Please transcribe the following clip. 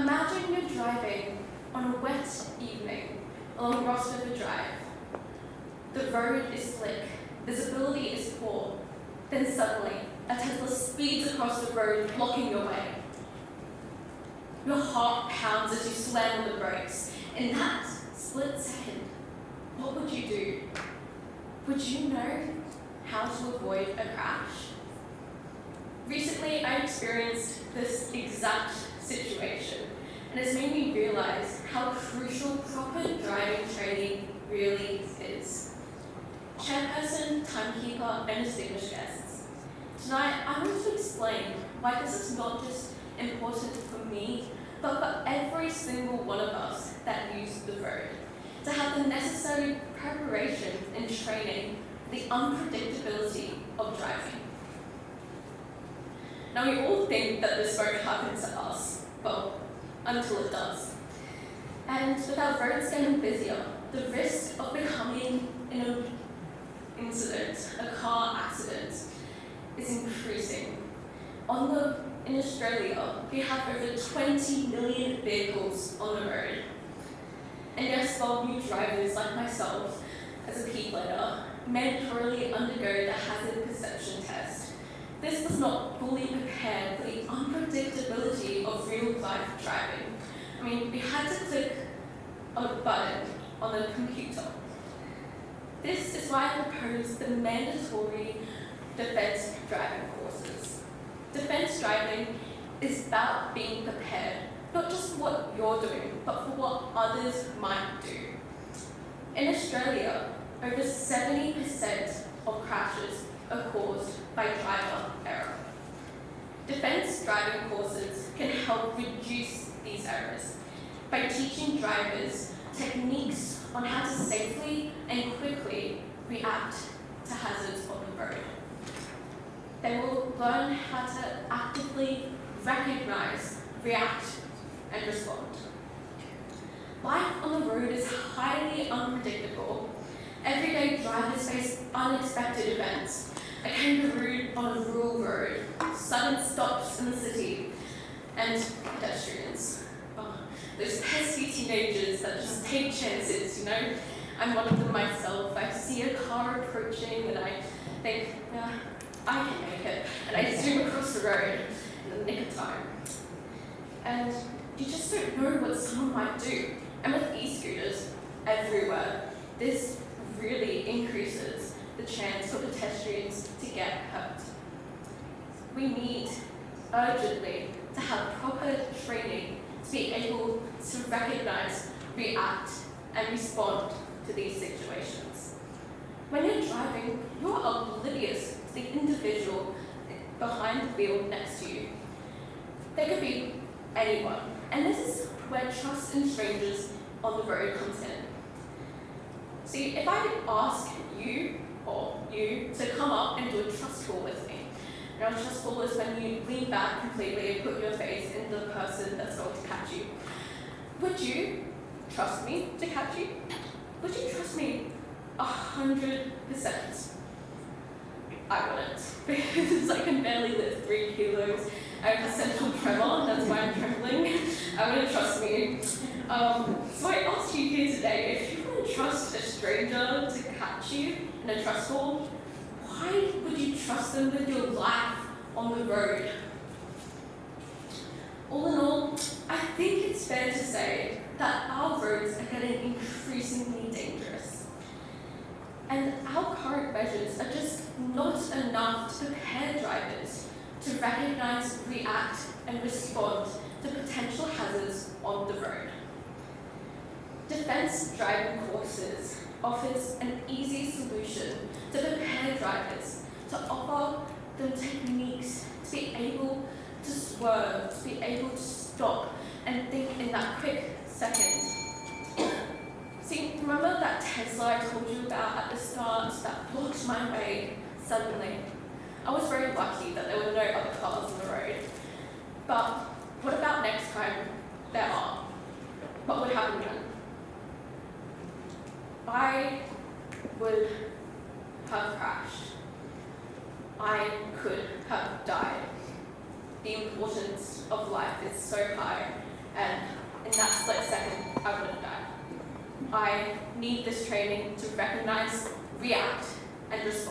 Imagine you're driving on a wet evening along Ross River Drive. The road is slick, visibility is poor. Then suddenly, a Tesla speeds across the road, blocking your way. Your heart pounds as you slam on the brakes. In that split second, what would you do? Would you know how to avoid a crash? Recently, I experienced this exact situation, and it's made me realize how crucial proper driving training really is. Chairperson, timekeeper, and distinguished guests, tonight I want to explain why this is not just important for me, but for every single one of us that use the road, to have the necessary preparation and training for the unpredictability of driving. Now we all think that this won't happen to us, well, until it does. And with our roads getting busier, the risk of becoming an incident, a car accident, is increasing. In Australia, we have over 20 million vehicles on the road. And yes, while new drivers like myself, as a peak leader, mandatorily undergo the hazard perception test, this does not fully prepare for the unpredictability of real-life driving. I mean, we had to click a button on the computer. This is why I proposed the mandatory defense driving courses. Defense driving is about being prepared, not just for what you're doing, but for what others might do. In Australia, over 70% of crashes are caused by driver error. Defense driving courses can help reduce these errors by teaching drivers techniques on how to safely and quickly react to hazards on the road. They will learn how to actively recognize, react, and respond. Life on the road is highly unpredictable. Everyday drivers face unexpected events. A kangaroo on a rural road, sudden stops in the city, and pedestrians. Oh, those pesky teenagers that just take chances, you know? I'm one of them myself. I see a car approaching and I think, yeah, I can make it. And I zoom across the road in the nick of time. And you just don't know what someone might do. And with e-scooters everywhere, this really increases the chance for pedestrians to get hurt. We need urgently to have proper training to be able to recognize, react, and respond to these situations. When you're driving, you're oblivious to the individual behind the wheel next to you. They could be anyone, and this is where trust in strangers on the road comes in. See, if I ask you to come up and do a trust call with me. Now, a trust call is when you lean back completely and put your face in the person that's going to catch you. Would you trust me to catch you? Would you trust me 100%? I wouldn't, because I can barely lift 3 kilos. I have essential tremor, that's why I'm trembling. I wouldn't trust me. So I ask you here today, if you wouldn't trust a stranger to catch you in a trust call, why would you trust them with your life on the road? All in all, I think it's fair to say that our roads are getting increasingly dangerous. And our current measures are just not enough to prepare drivers to recognize, react, and respond to potential hazards on the road. Defense driving courses offers an easy solution to prepare drivers, to offer them techniques to be able to swerve, to be able to stop and think in that quick second. See, remember that Tesla I told you about at the start that blocked my way suddenly? I was very lucky that there were no other cars on the road. But what about next time there are? What would happen then? I would have crashed. I could have died. The importance of life is so high, and in that split second, I would have died. I need this training to recognize, react, and respond